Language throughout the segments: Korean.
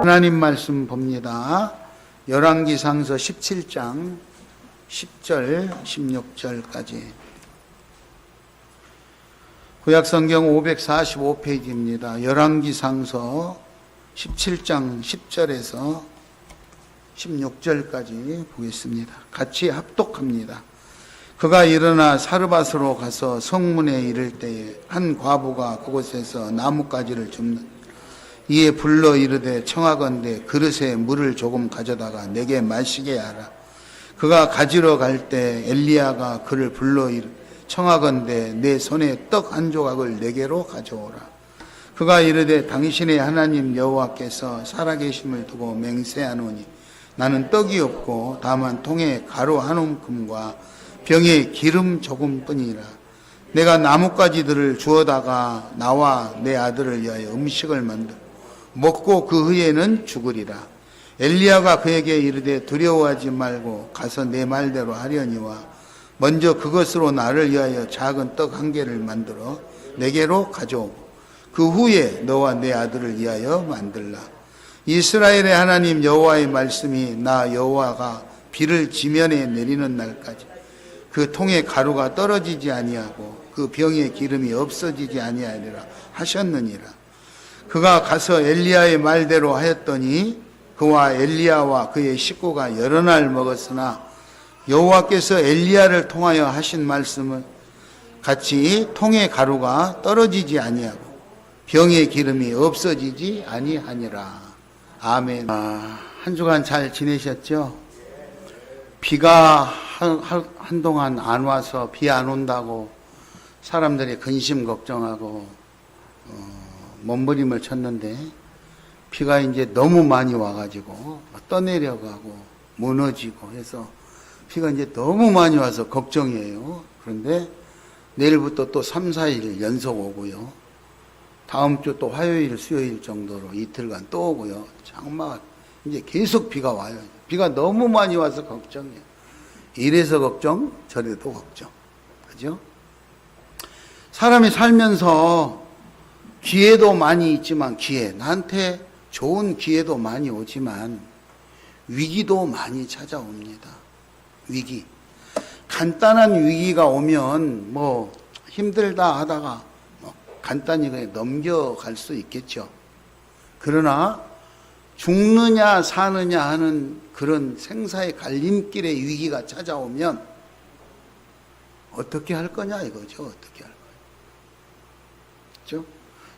하나님 말씀 봅니다. 열왕기상서 17장 10절 16절까지. 구약성경 545페이지입니다. 열왕기상서 17장 10절에서 16절까지 보겠습니다. 같이 합독합니다. 그가 일어나 사르밧으로 가서 성문에 이를 때에 한 과부가 그곳에서 나뭇가지를 줍는 이에 불러 이르되 청하건대 그릇에 물을 조금 가져다가 내게 마시게 하라. 그가 가지러 갈 때 엘리야가 그를 불러 청하건대 내 손에 떡 한 조각을 내게로 가져오라. 그가 이르되 당신의 하나님 여호와께서 살아계심을 두고 맹세하노니 나는 떡이 없고 다만 통에 가루 한 움큼과 병에 기름 조금뿐이라. 내가 나뭇가지들을 주어다가 나와 내 아들을 위하여 음식을 만들어 먹고 그 후에는 죽으리라. 엘리야가 그에게 이르되 두려워하지 말고 가서 내 말대로 하려니와 먼저 그것으로 나를 위하여 작은 떡 한 개를 만들어 내게로 가져오고 그 후에 너와 내 아들을 위하여 만들라. 이스라엘의 하나님 여호와의 말씀이 나 여호와가 비를 지면에 내리는 날까지 그 통에 가루가 떨어지지 아니하고 그 병에 기름이 없어지지 아니하리라 하셨느니라. 그가 가서 엘리야의 말대로 하였더니 그와 엘리야와 그의 식구가 여러 날 먹었으나 여호와께서 엘리야를 통하여 하신 말씀은 같이 통의 가루가 떨어지지 아니하고 병의 기름이 없어지지 아니하니라. 아멘. 한 주간 잘 지내셨죠? 비가 한동안 안 와서 비 안 온다고 사람들이 근심 걱정하고 몸부림을 쳤는데 비가 이제 너무 많이 와가지고 떠내려가고 무너지고 해서 비가 이제 너무 많이 와서 걱정이에요. 그런데 내일부터 또 3, 4일 연속 오고요. 다음 주 또 화요일, 수요일 정도로 이틀간 또 오고요. 장마 이제 계속 비가 와요. 비가 너무 많이 와서 걱정이에요. 이래서 걱정, 저래도 걱정. 그죠? 사람이 살면서 기회도 많이 있지만 나한테 좋은 기회도 많이 오지만 위기도 많이 찾아옵니다. 위기. 간단한 위기가 오면 뭐 힘들다 하다가 간단히 그냥 넘겨갈 수 있겠죠. 그러나 죽느냐 사느냐 하는 그런 생사의 갈림길의 위기가 찾아오면 어떻게 할 거냐 이거죠. 어떻게 할 거냐. 그렇죠?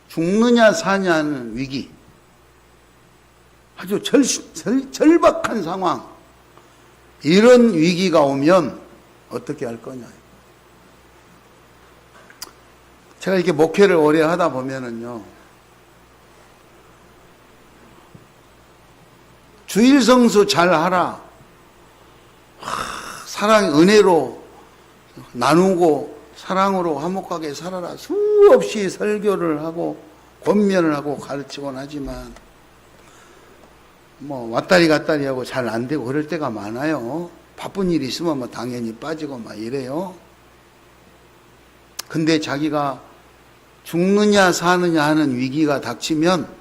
죽느냐 사냐는 위기. 아주 절박한 상황. 이런 위기가 오면 어떻게 할 거냐. 제가 이렇게 목회를 오래 하다 보면은요, 주일성수 잘 하라. 사랑, 은혜로 나누고 사랑으로 화목하게 살아라. 수없이 설교를 하고 권면을 하고 가르치곤 하지만 뭐 왔다리 갔다리 하고 잘 안 되고 그럴 때가 많아요. 바쁜 일이 있으면 뭐 당연히 빠지고 막 이래요. 근데 자기가 죽느냐 사느냐 하는 위기가 닥치면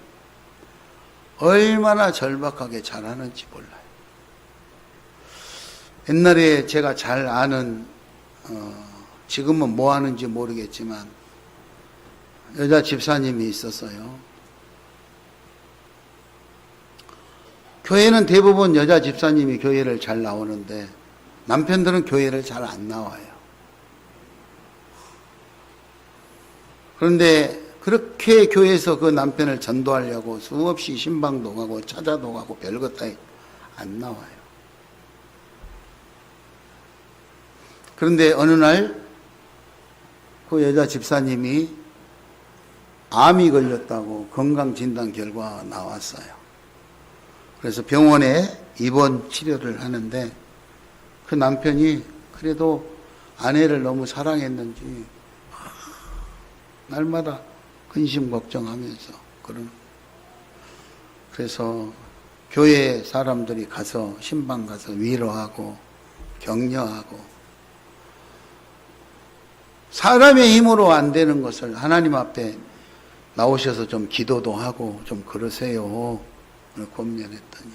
얼마나 절박하게 잘하는지 몰라요. 옛날에 제가 잘 아는 지금은 뭐 하는지 모르겠지만 여자 집사님이 있었어요. 교회는 대부분 여자 집사님이 교회를 잘 나오는데 남편들은 교회를 잘 안 나와요. 그런데 그렇게 교회에서 그 남편을 전도하려고 수없이 신방도 가고 찾아도 가고 별것 다 안 나와요. 그런데 어느 날 그 여자 집사님이 암이 걸렸다고 건강진단 결과가 나왔어요. 그래서 병원에 입원 치료를 하는데 그 남편이 그래도 아내를 너무 사랑했는지 날마다 근심 걱정하면서 그래서 교회 사람들이 가서 신방 가서 위로하고 격려하고 사람의 힘으로 안 되는 것을 하나님 앞에 나오셔서 좀 기도도 하고 좀 그러세요. 권면했더니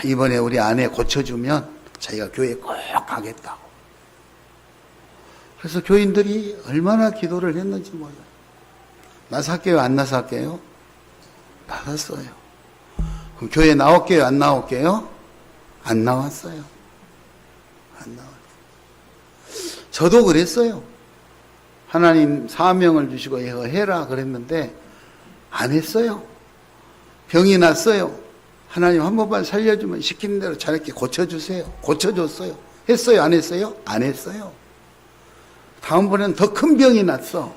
이번에 우리 아내 고쳐주면 자기가 교회 꼭 가겠다고. 그래서 교인들이 얼마나 기도를 했는지 몰라요. 나살게요, 안 나살게요? 나갔어요. 그럼 교회 나올게요, 안 나올게요? 안 나왔어요. 안 나왔어요. 저도 그랬어요. 하나님 사명을 주시고 이거 해라 그랬는데 안 했어요. 병이 났어요. 하나님 한 번만 살려주면 시키는 대로 저렇게 고쳐주세요. 고쳐줬어요. 했어요, 안 했어요? 안 했어요. 다음번에는 더 큰 병이 났어.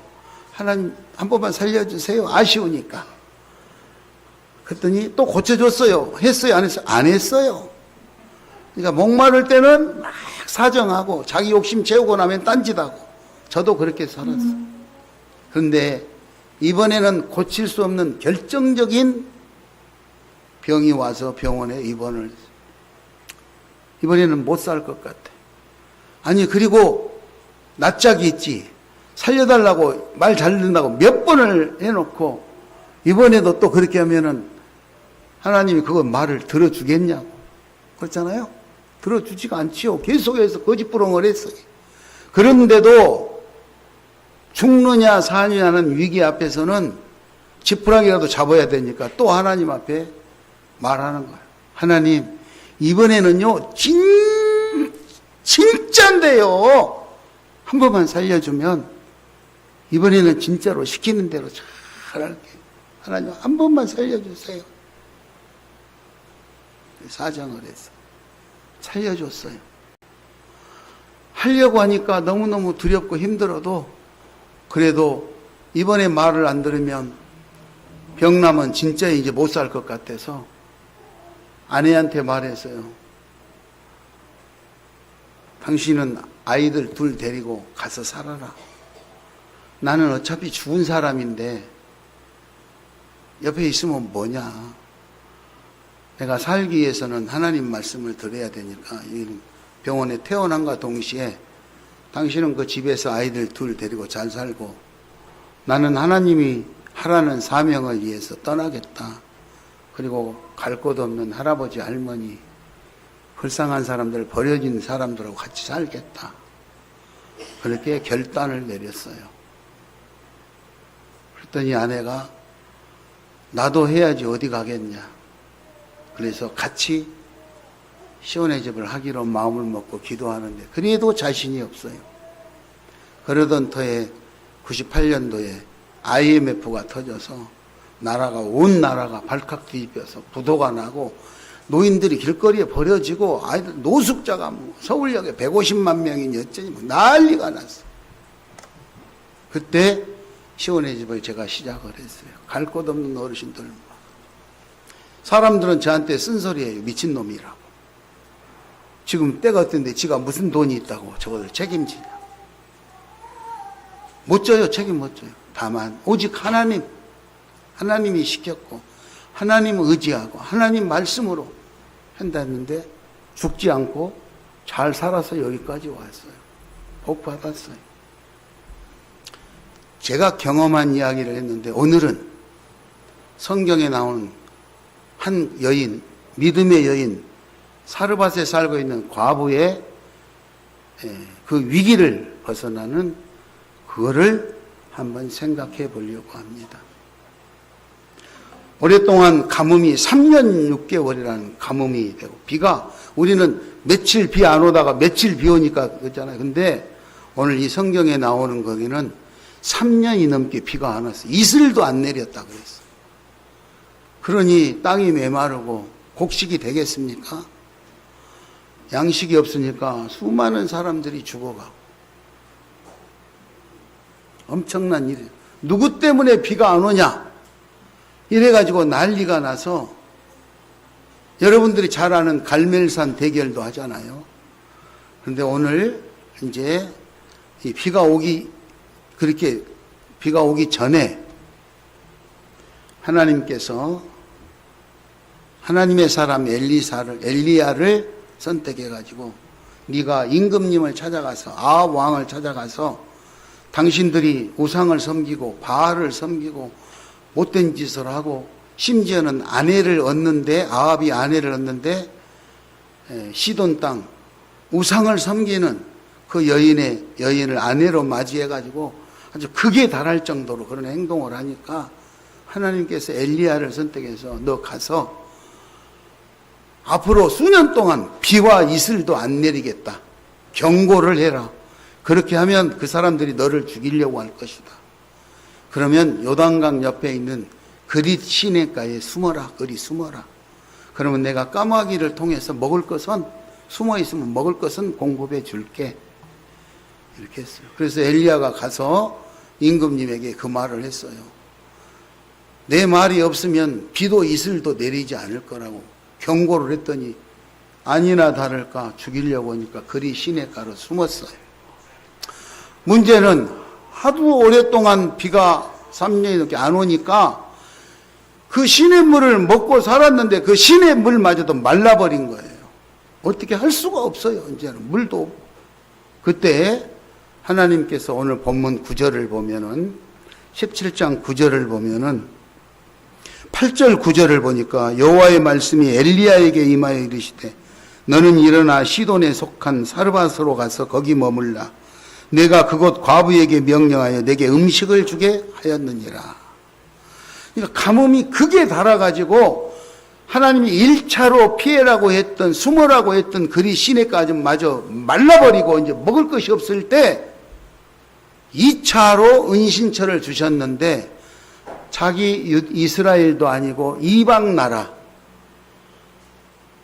하나님 한 번만 살려주세요. 아쉬우니까. 그랬더니 또 고쳐줬어요. 했어요, 안 했어요? 안 했어요. 그러니까 목마를 때는 막 사정하고 자기 욕심 채우고 나면 딴짓하고. 저도 그렇게 살았어요. 그런데 이번에는 고칠 수 없는 결정적인 병이 와서 병원에 입원을 했어요. 이번에는 못 살 것 같아. 아니, 그리고 낯짝이 있지. 살려달라고 말 잘 듣는다고 몇 번을 해놓고 이번에도 또 그렇게 하면은 하나님이 그거 말을 들어주겠냐고. 그렇잖아요? 들어주지가 않지요. 계속해서 거짓부렁을 했어요. 그런데도 죽느냐 사느냐는 위기 앞에서는 지푸라기라도 잡아야 되니까 또 하나님 앞에 말하는 거예요. 하나님, 이번에는요, 진짜인데요. 한 번만 살려주면 이번에는 진짜로 시키는 대로 잘 할게요. 하나님, 한 번만 살려주세요. 사정을 해서 살려줬어요. 하려고 하니까 너무너무 두렵고 힘들어도 그래도 이번에 말을 안 들으면 병남은 진짜 이제 못 살 것 같아서 아내한테 말했어요. 당신은 아이들 둘 데리고 가서 살아라. 나는 어차피 죽은 사람인데 옆에 있으면 뭐냐. 내가 살기 위해서는 하나님 말씀을 들어야 되니까 병원에 퇴원함과 동시에 당신은 그 집에서 아이들 둘 데리고 잘 살고 나는 하나님이 하라는 사명을 위해서 떠나겠다. 그리고 갈 곳 없는 할아버지 할머니 불쌍한 사람들 버려진 사람들하고 같이 살겠다. 그렇게 결단을 내렸어요. 그랬더니 아내가 나도 해야지 어디 가겠냐. 그래서 같이 시온의 집을 하기로 마음을 먹고 기도하는데 그래도 자신이 없어요. 그러던 터에 98년도에 IMF가 터져서 온 나라가 발칵 뒤집혀서 부도가 나고 노인들이 길거리에 버려지고 아이들 노숙자가 서울역에 150만 명이니 어쩌니 난리가 났어. 그때 시온의 집을 제가 시작을 했어요. 갈 곳 없는 어르신들. 사람들은 저한테 쓴소리예요. 미친놈이라고. 지금 때가 어떤데 지가 무슨 돈이 있다고 저것을 책임지냐. 못 져요. 책임 못 져요. 다만 오직 하나님이 시켰고 하나님 의지하고 하나님 말씀으로 한다는데 죽지 않고 잘 살아서 여기까지 왔어요. 복 받았어요. 제가 경험한 이야기를 했는데 오늘은 성경에 나오는 한 여인, 믿음의 여인, 사르밧에 살고 있는 과부의 그 위기를 벗어나는 그거를 한번 생각해 보려고 합니다. 오랫동안 가뭄이 3년 6개월이라는 가뭄이 되고 비가 우리는 며칠 비 안 오다가 며칠 비 오니까 그렇잖아요. 근데 오늘 이 성경에 나오는 거기는 3년이 넘게 비가 안 왔어요. 이슬도 안 내렸다 그랬어요. 그러니 땅이 메마르고 곡식이 되겠습니까? 양식이 없으니까 수많은 사람들이 죽어가고 엄청난 일이에요. 누구 때문에 비가 안 오냐? 이래가지고 난리가 나서 여러분들이 잘 아는 갈멜산 대결도 하잖아요. 그런데 오늘 이제 이 비가 오기 전에 하나님께서 하나님의 사람 엘리야를 선택해가지고 네가 임금님을 찾아가서 아합 왕을 찾아가서 당신들이 우상을 섬기고 바알을 섬기고 못된 짓을 하고 심지어는 아내를 얻는데, 아합이 아내를 얻는데 시돈 땅 우상을 섬기는 그 여인을 아내로 맞이해가지고 아주 극에 달할 정도로 그런 행동을 하니까 하나님께서 엘리야를 선택해서 너 가서 앞으로 수년 동안 비와 이슬도 안 내리겠다. 경고를 해라. 그렇게 하면 그 사람들이 너를 죽이려고 할 것이다. 그러면 요단강 옆에 있는 그릿 시냇가에 숨어라. 그리 숨어라. 그러면 내가 까마귀를 통해서 먹을 것은, 숨어 있으면 먹을 것은 공급해 줄게. 이렇게 했어요. 그래서 엘리야가 가서 임금님에게 그 말을 했어요. 내 말이 없으면 비도 이슬도 내리지 않을 거라고 경고를 했더니 아니나 다를까 죽이려고 하니까 그리 시냇가로 숨었어요. 문제는 하도 오랫동안 비가 3년이 넘게 안 오니까 그 시냇물을 먹고 살았는데 그 시냇물마저도 말라버린 거예요. 어떻게 할 수가 없어요. 이제는 물도 없고. 그때 하나님께서 오늘 본문 9절을 보면은 17장 9절을 보면은 8절 9절을 보니까 여호와의 말씀이 엘리야에게 임하여 이르시되 너는 일어나 시돈에 속한 사르밧으로 가서 거기 머물라. 내가 그곳 과부에게 명령하여 내게 음식을 주게 하였느니라. 그러니까 가뭄이 극에 달아가지고 하나님이 1차로 피해라고 했던, 숨으라고 했던 그리 시냇가지 마저 말라버리고 이제 먹을 것이 없을 때 2차로 은신처를 주셨는데 자기 이스라엘도 아니고 이방 나라,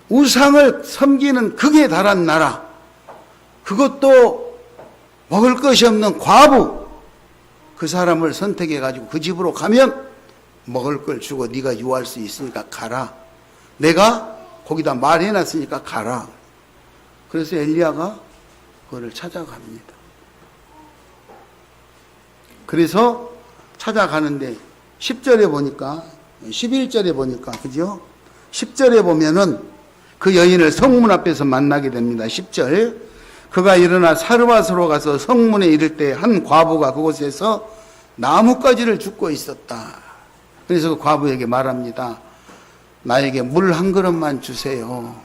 우상을 섬기는 극에 달한 나라, 그것도 먹을 것이 없는 과부, 그 사람을 선택해가지고 그 집으로 가면 먹을 걸 주고 네가 유할 수 있으니까 가라. 내가 거기다 말해놨으니까 가라. 그래서 엘리야가 그거를 찾아갑니다. 그래서 찾아가는데 10절에 보니까, 11절에 보니까, 그죠? 10절에 보면은 그 여인을 성문 앞에서 만나게 됩니다. 10절. 그가 일어나 사르밧으로 가서 성문에 이를 때 한 과부가 그곳에서 나뭇가지를 줍고 있었다. 그래서 그 과부에게 말합니다. 나에게 물 한 그릇만 주세요.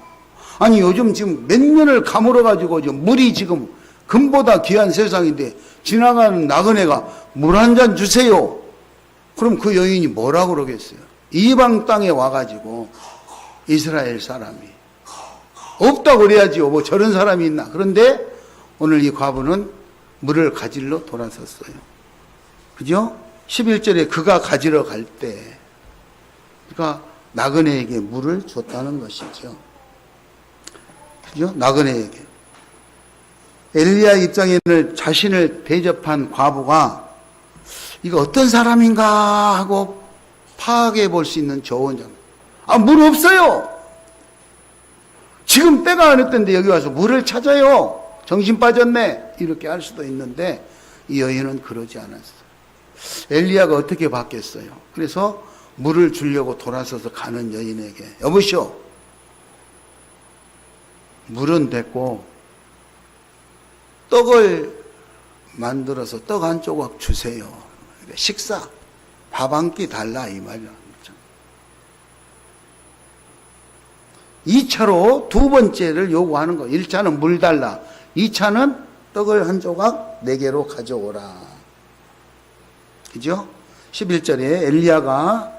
아니 요즘 지금 몇 년을 가물어가지고 물이 지금 금보다 귀한 세상인데 지나가는 나그네가 물 한 잔 주세요. 그럼 그 여인이 뭐라고 그러겠어요? 이방 땅에 와가지고 이스라엘 사람이 없다고 그래야지요. 뭐 저런 사람이 있나. 그런데 오늘 이 과부는 물을 가지러 돌아섰어요. 그죠? 11절에 그가 가지러 갈 때 그가 나그네에게 물을 줬다는 것이죠. 그죠? 나그네에게. 엘리야 입장에는 자신을 대접한 과부가 이거 어떤 사람인가 하고 파악해 볼 수 있는 좋은 점. 아, 물 없어요. 지금 때가 안 했던데 여기 와서 물을 찾아요. 정신 빠졌네. 이렇게 할 수도 있는데 이 여인은 그러지 않았어요. 엘리야가 어떻게 받겠어요? 그래서 물을 주려고 돌아서서 가는 여인에게 여보시오. 물은 됐고 떡을 만들어서 떡 한 조각 주세요. 식사, 밥 한 끼 달라 이 말이야. 2차로 두 번째를 요구하는 거. 1차는 물 달라. 2차는 떡을 한 조각 내게로 가져오라. 그죠? 11절에 엘리야가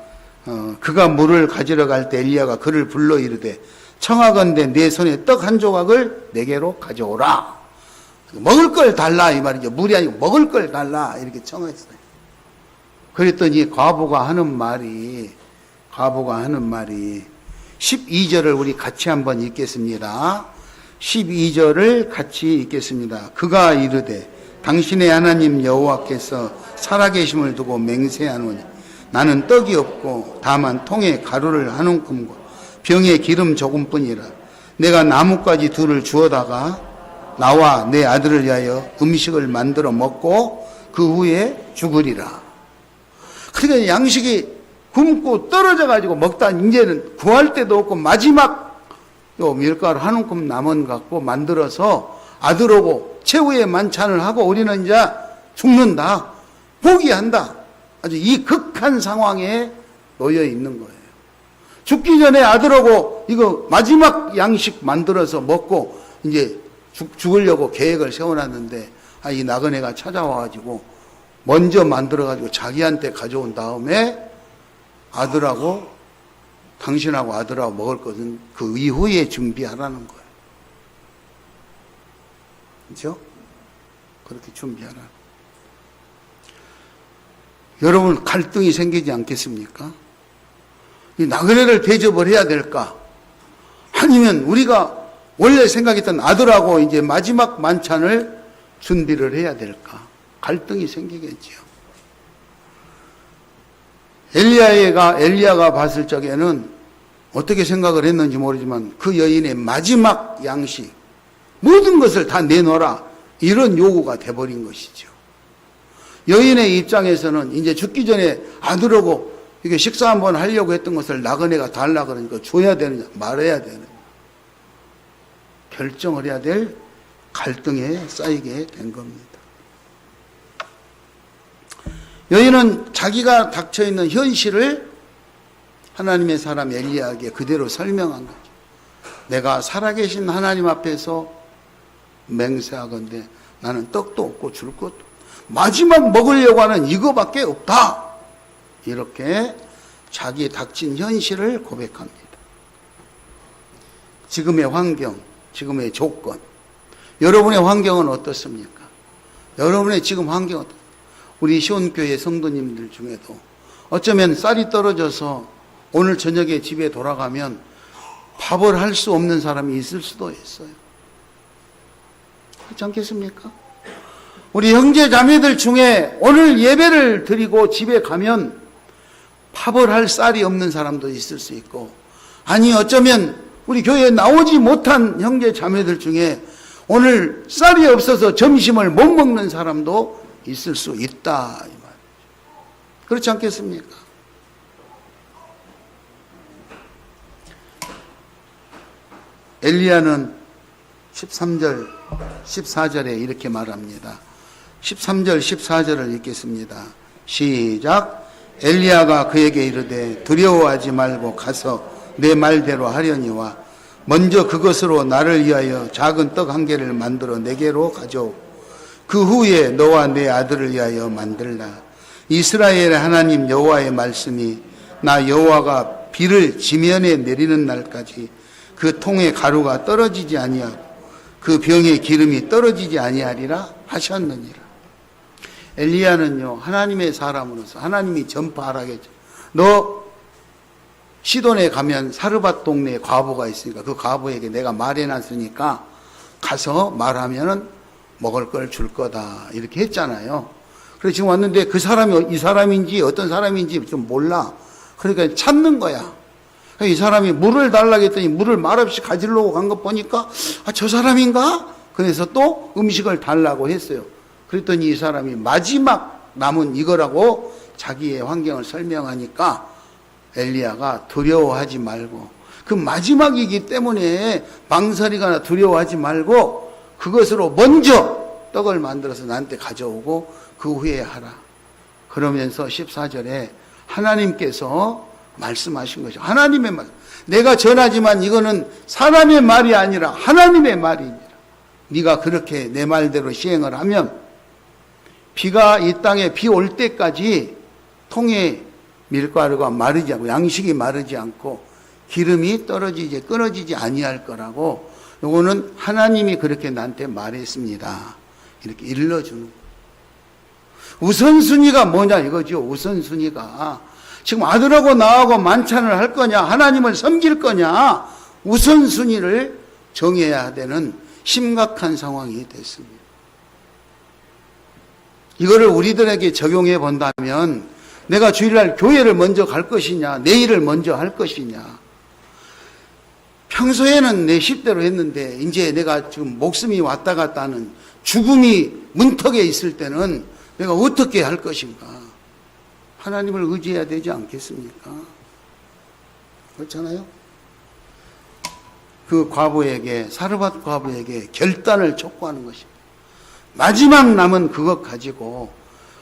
그가 물을 가지러 갈 때 엘리야가 그를 불러 이르되 청하건대 내 손에 떡 한 조각을 내게로 가져오라. 먹을 걸 달라 이 말이죠. 물이 아니고 먹을 걸 달라 이렇게 청했어요. 그랬더니 과부가 하는 말이 12절을 우리 같이 한번 읽겠습니다. 12절을 같이 읽겠습니다. 그가 이르되 당신의 하나님 여호와께서 살아계심을 두고 맹세하노니 나는 떡이 없고 다만 통에 가루를 한 움큼과 병에 기름 조금뿐이라. 내가 나뭇가지 둘을 주어다가 나와 내 아들을 위하여 음식을 만들어 먹고 그 후에 죽으리라. 그러니까 양식이 굶고 떨어져 가지고 먹다 이제는 구할 데도 없고 마지막 요 밀가루 한 움큼 남은 갖고 만들어서 아들하고 최후의 만찬을 하고 우리는 이제 죽는다. 포기한다. 아주 이 극한 상황에 놓여 있는 거예요. 죽기 전에 아들하고 이거 마지막 양식 만들어서 먹고 이제 죽으려고 계획을 세워놨는데 이 나그네가 찾아와가지고 먼저 만들어가지고 자기한테 가져온 다음에 아들하고 당신하고 아들하고 먹을 것은 그 이후에 준비하라는 거예요. 그렇죠? 그렇게 준비하라. 여러분 갈등이 생기지 않겠습니까? 이 나그네를 대접을 해야 될까? 아니면 우리가 원래 생각했던 아들하고 이제 마지막 만찬을 준비를 해야 될까? 갈등이 생기겠지요. 엘리야가 봤을 적에는 어떻게 생각을 했는지 모르지만 그 여인의 마지막 양식, 모든 것을 다 내놓아라, 이런 요구가 돼버린 것이죠. 여인의 입장에서는 이제 죽기 전에 아들하고 이게 식사 한번 하려고 했던 것을 나그네가 달라 그러니까 줘야 되느냐 말아야 되느냐 결정을 해야 될 갈등에 쌓이게 된 겁니다. 여인은 자기가 닥쳐있는 현실을 하나님의 사람 엘리야에게 그대로 설명한 거죠. 내가 살아계신 하나님 앞에서 맹세하건대 나는 떡도 없고 줄 것도 없고 마지막 먹으려고 하는 이거밖에 없다. 이렇게 자기 닥친 현실을 고백합니다. 지금의 환경, 지금의 조건, 여러분의 환경은 어떻습니까? 여러분의 지금 환경은 어떻습니까? 우리 시온교회 성도님들 중에도 어쩌면 쌀이 떨어져서 오늘 저녁에 집에 돌아가면 밥을 할 수 없는 사람이 있을 수도 있어요. 그렇지 않겠습니까? 우리 형제 자매들 중에 오늘 예배를 드리고 집에 가면 밥을 할 쌀이 없는 사람도 있을 수 있고, 아니 어쩌면 우리 교회에 나오지 못한 형제 자매들 중에 오늘 쌀이 없어서 점심을 못 먹는 사람도 있을 수 있다 이 말. 그렇지 않겠습니까? 엘리야는 13절 14절에 이렇게 말합니다. 13절 14절을 읽겠습니다. 시작. 엘리야가 그에게 이르되 두려워하지 말고 가서 내 말대로 하려니와 먼저 그것으로 나를 위하여 작은 떡 한 개를 만들어 내게로 가져오고 그 후에 너와 내 아들을 위하여 만들라. 이스라엘의 하나님 여호와의 말씀이 나 여호와가 비를 지면에 내리는 날까지 그 통에 가루가 떨어지지 아니하고 그 병에 기름이 떨어지지 아니하리라 하셨느니라. 엘리야는요, 하나님의 사람으로서 하나님이 전파하라겠죠. 너 시돈에 가면 사르밧 동네에 과부가 있으니까 그 과부에게 내가 말해놨으니까 가서 말하면은 먹을 걸 줄 거다 이렇게 했잖아요. 그래서 지금 왔는데 그 사람이 이 사람인지 어떤 사람인지 좀 몰라. 그러니까 찾는 거야. 이 사람이 물을 달라고 했더니 물을 말없이 가지려고 간 거 보니까 저 사람인가? 그래서 또 음식을 달라고 했어요. 그랬더니 이 사람이 마지막 남은 이거라고 자기의 환경을 설명하니까 엘리야가 두려워하지 말고, 그 마지막이기 때문에 망설이거나 두려워하지 말고 그것으로 먼저 떡을 만들어서 나한테 가져오고 그 후에 하라. 그러면서 14절에 하나님께서 말씀하신 거죠. 하나님의 말. 내가 전하지만 이거는 사람의 말이 아니라 하나님의 말이니라. 네가 그렇게 내 말대로 시행을 하면 비가 이 땅에 비 올 때까지 통에 밀가루가 마르지 않고 양식이 마르지 않고 기름이 떨어지지 끊어지지 아니할 거라고, 요거는 하나님이 그렇게 나한테 말했습니다. 이렇게 일러주는 거예요. 우선순위가 뭐냐 이거죠. 우선순위가 지금 아들하고 나하고 만찬을 할 거냐 하나님을 섬길 거냐 우선순위를 정해야 되는 심각한 상황이 됐습니다. 이거를 우리들에게 적용해 본다면 내가 주일날 교회를 먼저 갈 것이냐 내일을 먼저 할 것이냐. 평소에는 내 식대로 했는데 이제 내가 지금 목숨이 왔다 갔다 하는 죽음이 문턱에 있을 때는 내가 어떻게 할 것인가. 하나님을 의지해야 되지 않겠습니까? 그렇잖아요. 그 과부에게, 사르밧 과부에게 결단을 촉구하는 것입니다. 마지막 남은 그것 가지고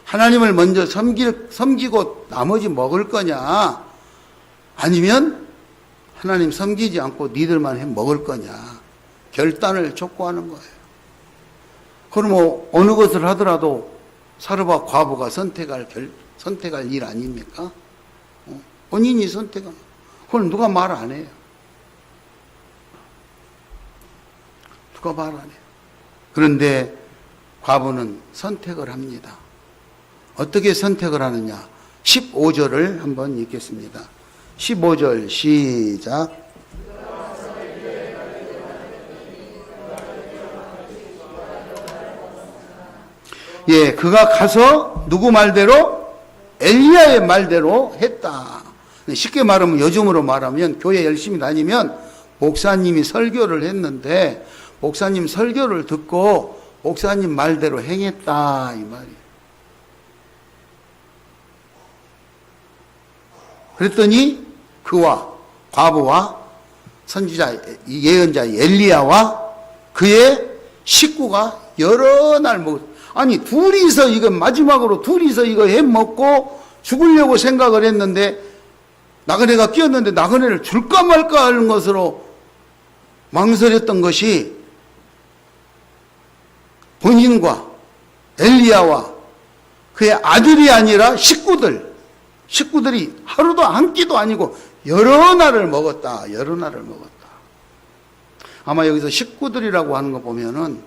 하나님을 먼저 섬기고 나머지 먹을 거냐, 아니면 하나님 섬기지 않고 니들만 해 먹을 거냐. 결단을 촉구하는 거예요. 그럼 뭐 어느 것을 하더라도 사르밧 과부가 선택할 일 아닙니까? 본인이 선택하는. 그걸 누가 말 안 해요. 누가 말 안 해요. 그런데 과부는 선택을 합니다. 어떻게 선택을 하느냐? 15절을 한번 읽겠습니다. 15절 시작. 예, 그가 가서 누구 말대로? 엘리야의 말대로 했다. 쉽게 말하면, 요즘으로 말하면 교회 열심히 다니면 목사님이 설교를 했는데 목사님 설교를 듣고 목사님 말대로 행했다 이 말이에요. 그랬더니 그와 과부와 선지자 예언자 엘리야와 그의 식구가 여러 날 아니 둘이서 이거 마지막으로 둘이서 이거 해 먹고 죽으려고 생각을 했는데 나그네가 끼었는데 나그네를 줄까 말까 하는 것으로 망설였던 것이 본인과 엘리야와 그의 아들이 아니라 식구들이 하루도 한 끼도 아니고 여러 날을 먹었다. 여러 날을 먹었다. 아마 여기서 식구들이라고 하는 거 보면은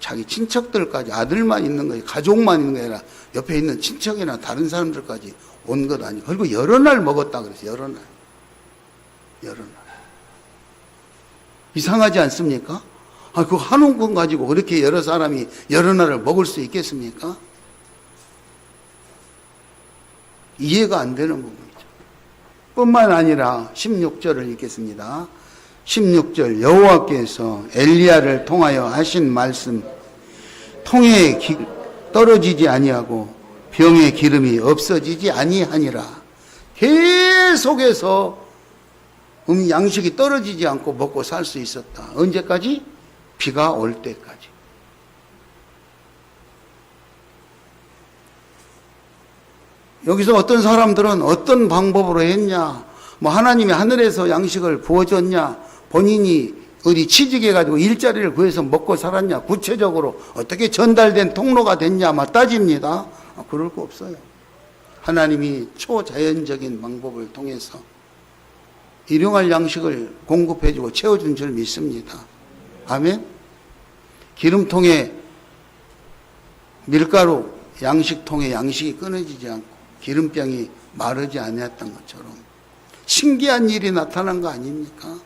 자기 친척들까지 아들만 있는 거예요. 가족만 있는 게 아니라 옆에 있는 친척이나 다른 사람들까지 온 것 아니고. 그리고 여러 날 먹었다 그랬어요. 여러 날. 여러 날. 이상하지 않습니까? 그 한 움큼 가지고 그렇게 여러 사람이 여러 날을 먹을 수 있겠습니까? 이해가 안 되는 부분이죠. 뿐만 아니라 16절을 읽겠습니다. 16절 여호와께서 엘리야를 통하여 하신 말씀 통에 떨어지지 아니하고 병의 기름이 없어지지 아니하니라. 계속해서 양식이 떨어지지 않고 먹고 살 수 있었다. 언제까지? 비가 올 때까지. 여기서 어떤 사람들은 어떤 방법으로 했냐, 뭐 하나님이 하늘에서 양식을 부어줬냐, 본인이 어디 취직해가지고 일자리를 구해서 먹고 살았냐, 구체적으로 어떻게 전달된 통로가 됐냐, 막 따집니다. 그럴 거 없어요. 하나님이 초자연적인 방법을 통해서 일용할 양식을 공급해주고 채워준 줄 믿습니다. 아멘? 기름통에 밀가루, 양식통에 양식이 끊어지지 않고 기름병이 마르지 않았던 것처럼 신기한 일이 나타난 거 아닙니까?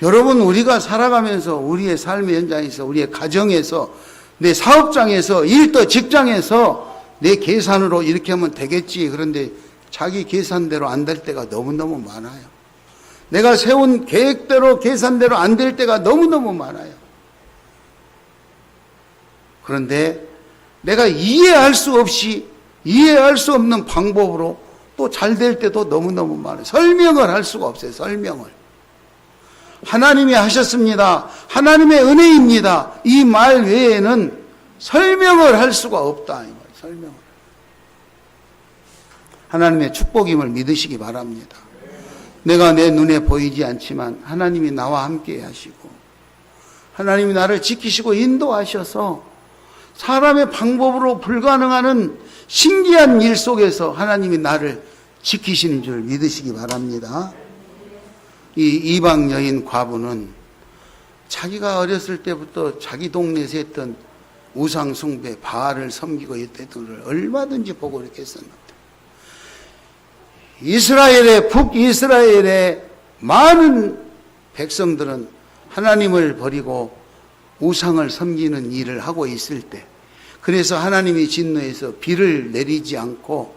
여러분, 우리가 살아가면서 우리의 삶의 현장에서, 우리의 가정에서, 내 사업장에서, 일터 직장에서 내 계산으로 이렇게 하면 되겠지. 그런데 자기 계산대로 안 될 때가 너무너무 많아요. 내가 세운 계획대로, 계산대로 안 될 때가 너무너무 많아요. 그런데 내가 이해할 수 없는 방법으로 또 잘 될 때도 너무너무 많아요. 설명을 할 수가 없어요. 설명을. 하나님이 하셨습니다. 하나님의 은혜입니다. 이 말 외에는 설명을 할 수가 없다. 이 말, 설명을. 하나님의 축복임을 믿으시기 바랍니다. 내가 내 눈에 보이지 않지만 하나님이 나와 함께 하시고 하나님이 나를 지키시고 인도하셔서 사람의 방법으로 불가능한 신기한 일 속에서 하나님이 나를 지키시는 줄 믿으시기 바랍니다. 이 이방 여인 과부는 자기가 어렸을 때부터 자기 동네에서 했던 우상 숭배, 바알을 섬기고 있던 걸 얼마든지 보고 이렇게 했었는데 북이스라엘의 많은 백성들은 하나님을 버리고 우상을 섬기는 일을 하고 있을 때, 그래서 하나님이 진노해서 비를 내리지 않고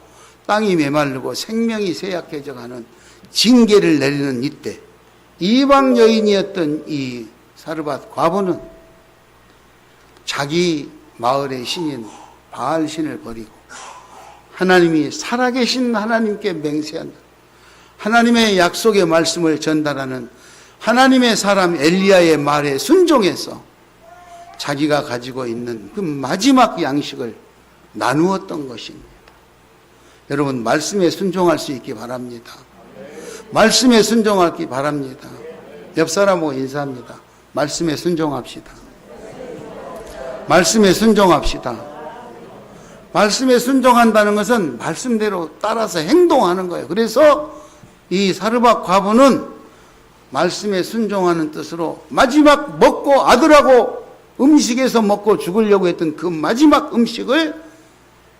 땅이 메마르고 생명이 쇠약해져가는 징계를 내리는 이때, 이방 여인이었던 이 사르밧 과부는 자기 마을의 신인 바알 신을 버리고 하나님이 살아계신 하나님께 맹세한다. 하나님의 약속의 말씀을 전달하는 하나님의 사람 엘리야의 말에 순종해서 자기가 가지고 있는 그 마지막 양식을 나누었던 것입니다. 여러분, 말씀에 순종할 수 있기 바랍니다. 말씀에 순종하기 바랍니다. 옆 사람하고 인사합니다. 말씀에 순종합시다. 말씀에 순종합시다. 말씀에 순종한다는 것은 말씀대로 따라서 행동하는 거예요. 그래서 이 사르밧 과부는 말씀에 순종하는 뜻으로 마지막 먹고 아들하고 음식에서 먹고 죽으려고 했던 그 마지막 음식을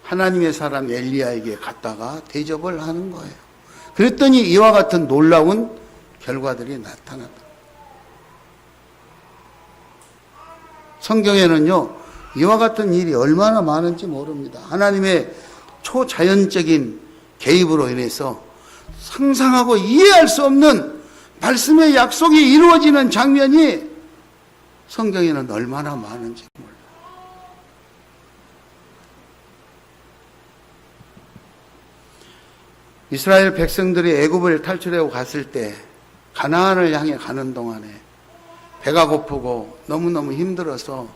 하나님의 사람 엘리야에게 갖다가 대접을 하는 거예요. 그랬더니 이와 같은 놀라운 결과들이 나타났다. 성경에는요, 이와 같은 일이 얼마나 많은지 모릅니다. 하나님의 초자연적인 개입으로 인해서 상상하고 이해할 수 없는 말씀의 약속이 이루어지는 장면이 성경에는 얼마나 많은지 몰라요. 이스라엘 백성들이 애굽을 탈출하고 갔을 때 가나안을 향해 가는 동안에 배가 고프고 너무너무 힘들어서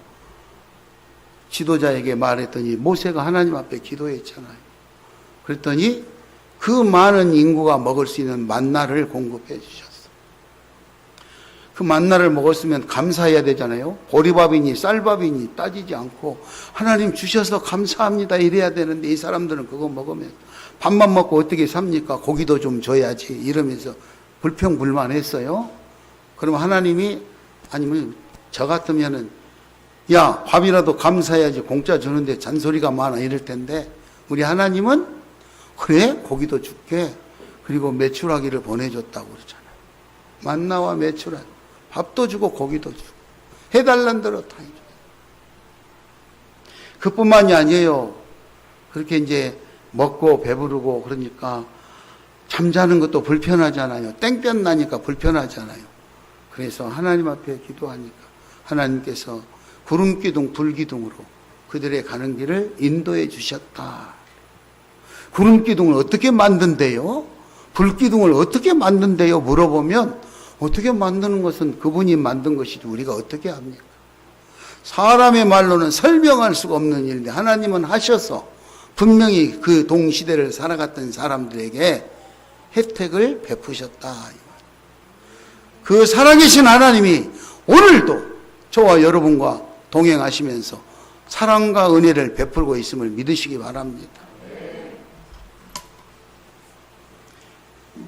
지도자에게 말했더니 모세가 하나님 앞에 기도했잖아요. 그랬더니 그 많은 인구가 먹을 수 있는 만나를 공급해 주셨어요. 그 만나를 먹었으면 감사해야 되잖아요. 보리밥이니 쌀밥이니 따지지 않고 하나님 주셔서 감사합니다 이래야 되는데 이 사람들은 그거 먹으면 밥만 먹고 어떻게 삽니까? 고기도 좀 줘야지 이러면서 불평불만했어요. 그럼 하나님이 아니면 저 같으면은 야 밥이라도 감사해야지 공짜 주는데 잔소리가 많아 이럴 텐데 우리 하나님은 그래 고기도 줄게 그리고 메추라기를 보내줬다고 그러잖아요. 만나와 메추라기 밥도 주고 고기도 주고 해달란 대로 다 해줘요. 그뿐만이 아니에요. 그렇게 이제 먹고 배부르고 그러니까 잠자는 것도 불편하잖아요. 땡볕 나니까 불편하잖아요. 그래서 하나님 앞에 기도하니까 하나님께서 구름기둥 불기둥으로 그들의 가는 길을 인도해 주셨다. 구름기둥을 어떻게 만든대요? 불기둥을 어떻게 만든대요? 물어보면 어떻게 만드는 것은 그분이 만든 것이지 우리가 어떻게 합니까? 사람의 말로는 설명할 수가 없는 일인데 하나님은 하셔서 분명히 그 동시대를 살아갔던 사람들에게 혜택을 베푸셨다. 그 살아계신 하나님이 오늘도 저와 여러분과 동행하시면서 사랑과 은혜를 베풀고 있음을 믿으시기 바랍니다.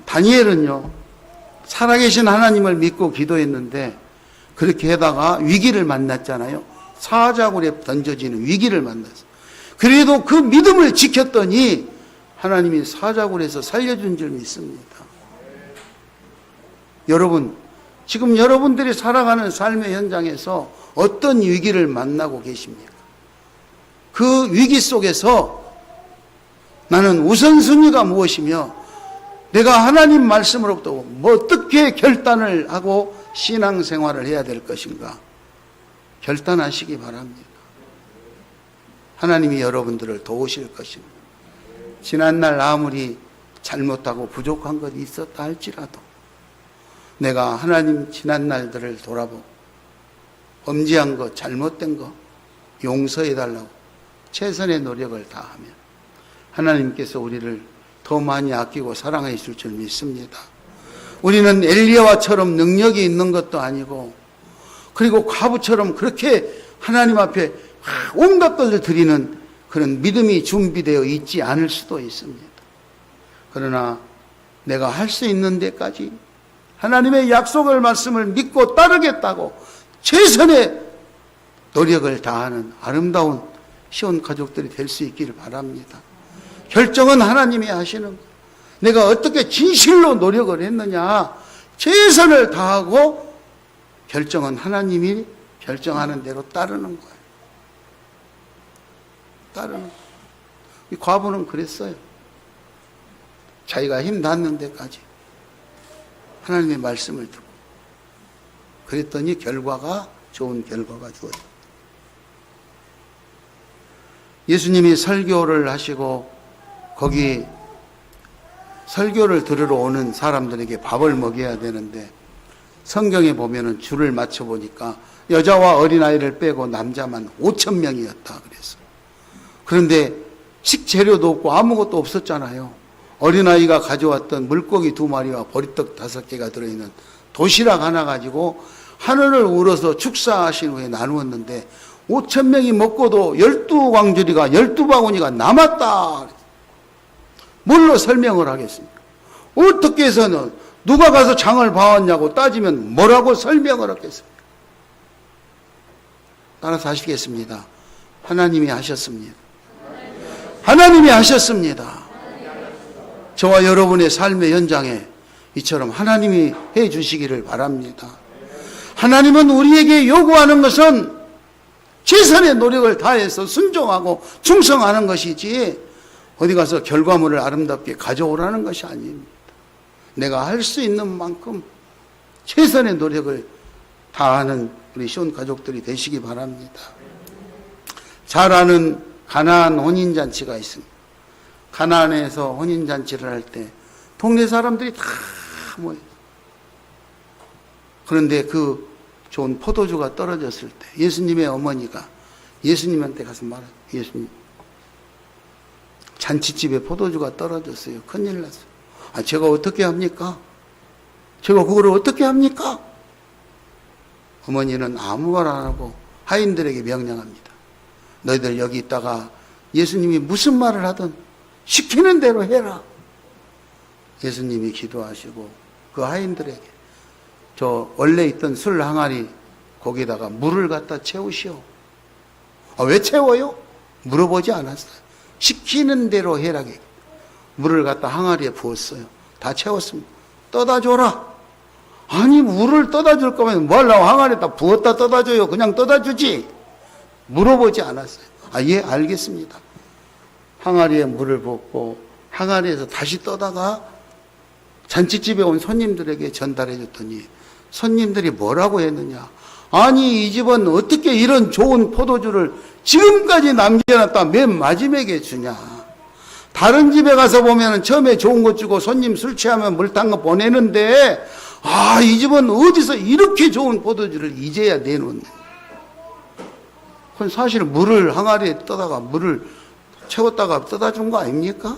다니엘은요, 살아계신 하나님을 믿고 기도했는데 그렇게 하다가 위기를 만났잖아요. 사자굴에 던져지는 위기를 만났어요. 그래도 그 믿음을 지켰더니 하나님이 사자굴에서 살려준 줄 믿습니다. 여러분, 지금 여러분들이 살아가는 삶의 현장에서 어떤 위기를 만나고 계십니까? 그 위기 속에서 나는 우선순위가 무엇이며 내가 하나님 말씀으로부터 뭐 어떻게 결단을 하고 신앙생활을 해야 될 것인가 결단하시기 바랍니다. 하나님이 여러분들을 도우실 것입니다. 지난날 아무리 잘못하고 부족한 것이 있었다 할지라도 내가 하나님 지난날들을 돌아보고 범죄한 것, 잘못된 것 용서해달라고 최선의 노력을 다하면 하나님께서 우리를 더 많이 아끼고 사랑해 주실 줄 믿습니다. 우리는 엘리야와처럼 능력이 있는 것도 아니고 그리고 과부처럼 그렇게 하나님 앞에 온갖 것을 드리는 그런 믿음이 준비되어 있지 않을 수도 있습니다. 그러나 내가 할 수 있는 데까지 하나님의 약속을 말씀을 믿고 따르겠다고 최선의 노력을 다하는 아름다운 시온 가족들이 될 수 있기를 바랍니다. 결정은 하나님이 하시는 거예요. 내가 어떻게 진실로 노력을 했느냐 최선을 다하고 결정은 하나님이 결정하는 대로 따르는 거예요. 따르는 거예요. 이 과부는 그랬어요. 자기가 힘 닿는 데까지 하나님의 말씀을 듣고 그랬더니 결과가 좋은 결과가 주어졌다. 예수님이 설교를 하시고 거기 설교를 들으러 오는 사람들에게 밥을 먹여야 되는데 성경에 보면은 줄을 맞춰 보니까 여자와 어린아이를 빼고 남자만 5,000명이었다 그랬어요. 그런데 식재료도 없고 아무것도 없었잖아요. 어린아이가 가져왔던 물고기 2마리와 보리떡 5개가 들어있는 도시락 하나 가지고 하늘을 우러서 축사하신 후에 나누었는데 5,000명이 먹고도 12광주리가 12바구니가 남았다. 뭘로 설명을 하겠습니까? 어떻게 해서는 누가 가서 장을 봐왔냐고 따지면 뭐라고 설명을 하겠습니까? 따라서 하시겠습니다. 하나님이 하셨습니다. 하나님이 하셨습니다. 저와 여러분의 삶의 현장에 이처럼 하나님이 해 주시기를 바랍니다. 하나님은 우리에게 요구하는 것은 최선의 노력을 다해서 순종하고 충성하는 것이지 어디 가서 결과물을 아름답게 가져오라는 것이 아닙니다. 내가 할 수 있는 만큼 최선의 노력을 다하는 우리 시온 가족들이 되시기 바랍니다. 잘 아는 가나안 혼인잔치가 있습니다. 가나안에서 혼인잔치를 할 때 동네 사람들이 다 모여요. 그런데 그 좋은 포도주가 떨어졌을 때 예수님의 어머니가 예수님한테 가서 말해요. 예수님, 잔치집에 포도주가 떨어졌어요. 큰일 났어요. 아, 제가 어떻게 합니까? 제가 그걸 어떻게 합니까? 어머니는 아무 말 안 하고 하인들에게 명령합니다. 너희들 여기 있다가 예수님이 무슨 말을 하든 시키는 대로 해라. 예수님이 기도하시고 그 하인들에게 저 원래 있던 술 항아리 거기다가 물을 갖다 채우시오. 아, 왜 채워요? 물어보지 않았어요. 시키는 대로 해라. 물을 갖다 항아리에 부었어요. 다 채웠습니다. 떠다 줘라. 아니, 물을 떠다 줄 거면 뭐 하려고 항아리에다 부었다 떠다 줘요. 그냥 떠다 주지. 물어보지 않았어요. 아, 예, 알겠습니다. 항아리에 물을 붓고 항아리에서 다시 떠다가 잔치집에 온 손님들에게 전달해 줬더니 손님들이 뭐라고 했느냐. 아니, 이 집은 어떻게 이런 좋은 포도주를 지금까지 남겨놨다 맨 마지막에 주냐. 다른 집에 가서 보면 처음에 좋은 거 주고 손님 술 취하면 물 탄 거 보내는데 아, 이 집은 어디서 이렇게 좋은 포도주를 이제야 내놓느냐. 그건 사실 물을 항아리에 떠다가 물을 채웠다가 떠다 준 거 아닙니까?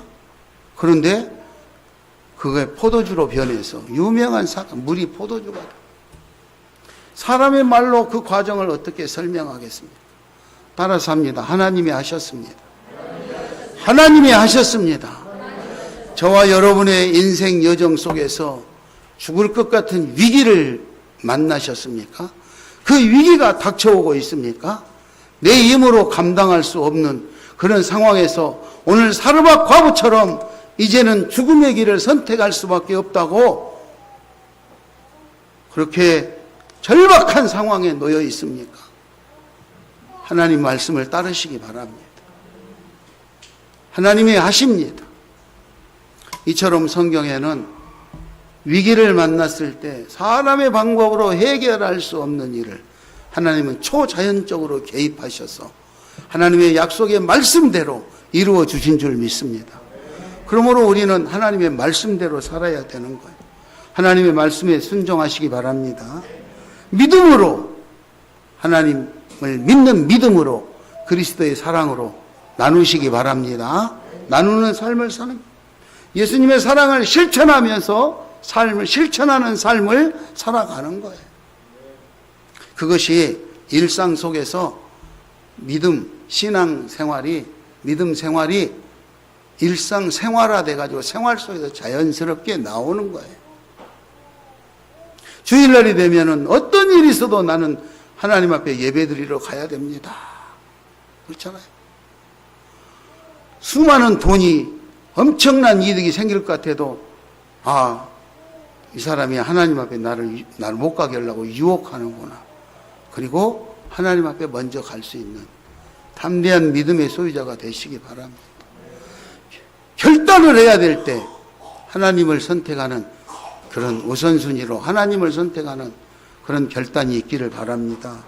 그런데 그게 포도주로 변해서 유명한 사람, 물이 포도주가 돼. 사람의 말로 그 과정을 어떻게 설명하겠습니까? 따라서 합니다. 하나님이 하셨습니다. 하나님이 하셨습니다. 저와 여러분의 인생 여정 속에서 죽을 것 같은 위기를 만나셨습니까? 그 위기가 닥쳐오고 있습니까? 내 힘으로 감당할 수 없는 그런 상황에서 오늘 사르밧 과부처럼 이제는 죽음의 길을 선택할 수밖에 없다고 그렇게 절박한 상황에 놓여 있습니까? 하나님 말씀을 따르시기 바랍니다. 하나님이 하십니다. 이처럼 성경에는 위기를 만났을 때 사람의 방법으로 해결할 수 없는 일을 하나님은 초자연적으로 개입하셔서 하나님의 약속의 말씀대로 이루어 주신 줄 믿습니다. 그러므로 우리는 하나님의 말씀대로 살아야 되는 거예요. 하나님의 말씀에 순종하시기 바랍니다. 믿음으로, 하나님을 믿는 믿음으로 그리스도의 사랑으로 나누시기 바랍니다. 나누는 삶을 사는, 예수님의 사랑을 실천하면서 삶을 실천하는 삶을 살아가는 거예요. 그것이 일상 속에서 믿음, 신앙 생활이, 믿음 생활이 일상 생활화 돼가지고 생활 속에서 자연스럽게 나오는 거예요. 주일날이 되면은 어떤 일이 있어도 나는 하나님 앞에 예배드리러 가야 됩니다. 그렇잖아요. 수많은 돈이 엄청난 이득이 생길 것 같아도 아, 이 사람이 하나님 앞에 나를 못 가게 하려고 유혹하는구나. 그리고 하나님 앞에 먼저 갈 수 있는 담대한 믿음의 소유자가 되시기 바랍니다. 결단을 해야 될 때 하나님을 선택하는 그런 우선순위로 하나님을 선택하는 그런 결단이 있기를 바랍니다.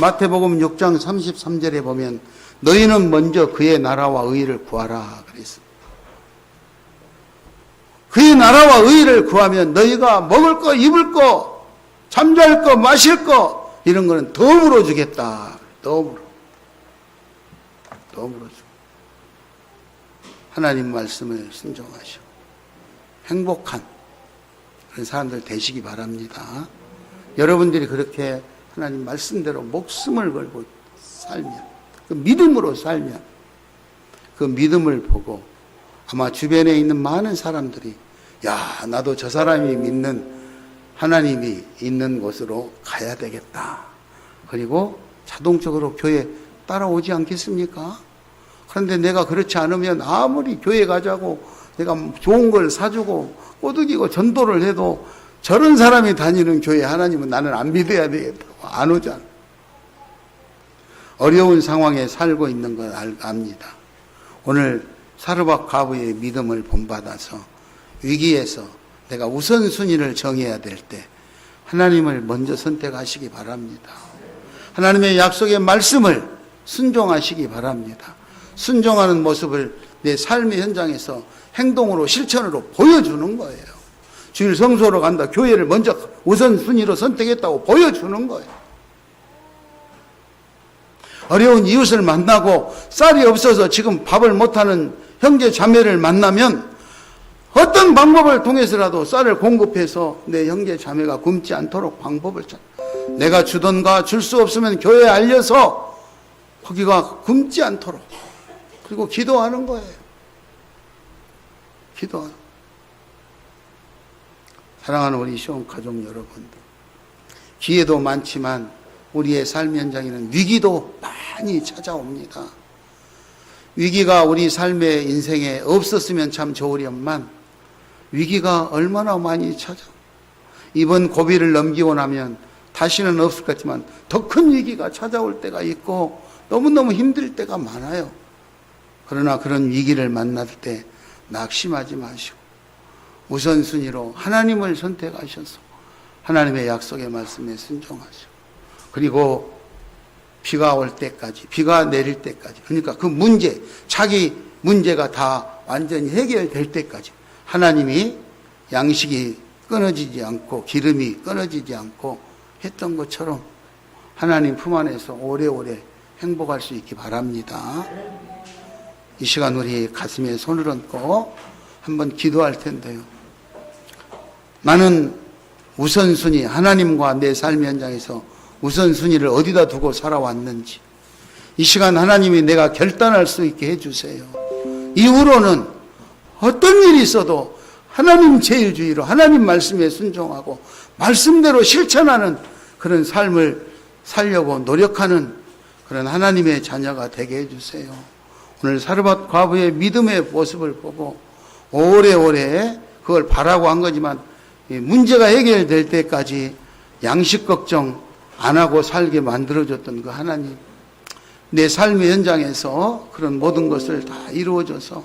마태복음 6장 33절에 보면 너희는 먼저 그의 나라와 의를 구하라 그랬습니다. 그의 나라와 의를 구하면 너희가 먹을 거, 입을 거, 잠잘 거, 마실 거 이런 거는 덤으로 주겠다. 덤으로 주고 하나님 말씀을 순종하시고 행복한 그런 사람들 되시기 바랍니다. 여러분들이 그렇게 하나님 말씀대로 목숨을 걸고 살면, 그 믿음으로 살면, 그 믿음을 보고 아마 주변에 있는 많은 사람들이 야, 나도 저 사람이 믿는 하나님이 있는 곳으로 가야 되겠다. 그리고 자동적으로 교회 따라오지 않겠습니까? 그런데 내가 그렇지 않으면 아무리 교회 가자고 내가 좋은 걸 사주고 꼬드기고 전도를 해도 저런 사람이 다니는 교회 하나님은 나는 안 믿어야 되겠다고 안 오잖아. 어려운 상황에 살고 있는 걸 압니다. 오늘 사르밧 과부의 믿음을 본받아서 위기에서 내가 우선순위를 정해야 될 때 하나님을 먼저 선택하시기 바랍니다. 하나님의 약속의 말씀을 순종하시기 바랍니다. 순종하는 모습을 내 삶의 현장에서 행동으로 실천으로 보여주는 거예요. 주일 성소로 간다. 교회를 먼저 우선순위로 선택했다고 보여주는 거예요. 어려운 이웃을 만나고 쌀이 없어서 지금 밥을 못하는 형제 자매를 만나면 어떤 방법을 통해서라도 쌀을 공급해서 내 형제 자매가 굶지 않도록 방법을 찾아. 내가 주던가 줄 수 없으면 교회에 알려서 거기가 굶지 않도록 그리고 기도하는 거예요. 기도하는. 사랑하는 우리 시온 가족 여러분들, 기회도 많지만 우리의 삶 현장에는 위기도 많이 찾아옵니다. 위기가 우리 삶의 인생에 없었으면 참 좋으련만 위기가 얼마나 많이 찾아. 이번 고비를 넘기고 나면 다시는 없을 것 같지만 더 큰 위기가 찾아올 때가 있고 너무너무 힘들 때가 많아요. 그러나 그런 위기를 만날 때 낙심하지 마시고 우선순위로 하나님을 선택하셔서 하나님의 약속의 말씀에 순종하시고, 그리고 비가 올 때까지, 비가 내릴 때까지, 그러니까 그 문제, 자기 문제가 다 완전히 해결될 때까지 하나님이 양식이 끊어지지 않고 기름이 끊어지지 않고 했던 것처럼 하나님 품 안에서 오래오래 행복할 수 있기 바랍니다. 이 시간 우리 가슴에 손을 얹고 한번 기도할 텐데요. 나는 우선순위, 하나님과 내 삶 현장에서 우선순위를 어디다 두고 살아왔는지 이 시간 하나님이 내가 결단할 수 있게 해주세요. 이후로는 어떤 일이 있어도 하나님 제일주의로 하나님 말씀에 순종하고 말씀대로 실천하는 그런 삶을 살려고 노력하는 그런 하나님의 자녀가 되게 해주세요. 오늘 사르밧 과부의 믿음의 모습을 보고 오래오래 그걸 바라고 한 거지만 문제가 해결될 때까지 양식 걱정 안 하고 살게 만들어줬던 그 하나님, 내 삶의 현장에서 그런 모든 것을 다 이루어줘서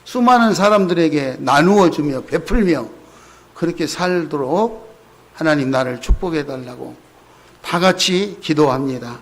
수많은 사람들에게 나누어주며 베풀며 그렇게 살도록 하나님 나를 축복해 달라고 다 같이 기도합니다.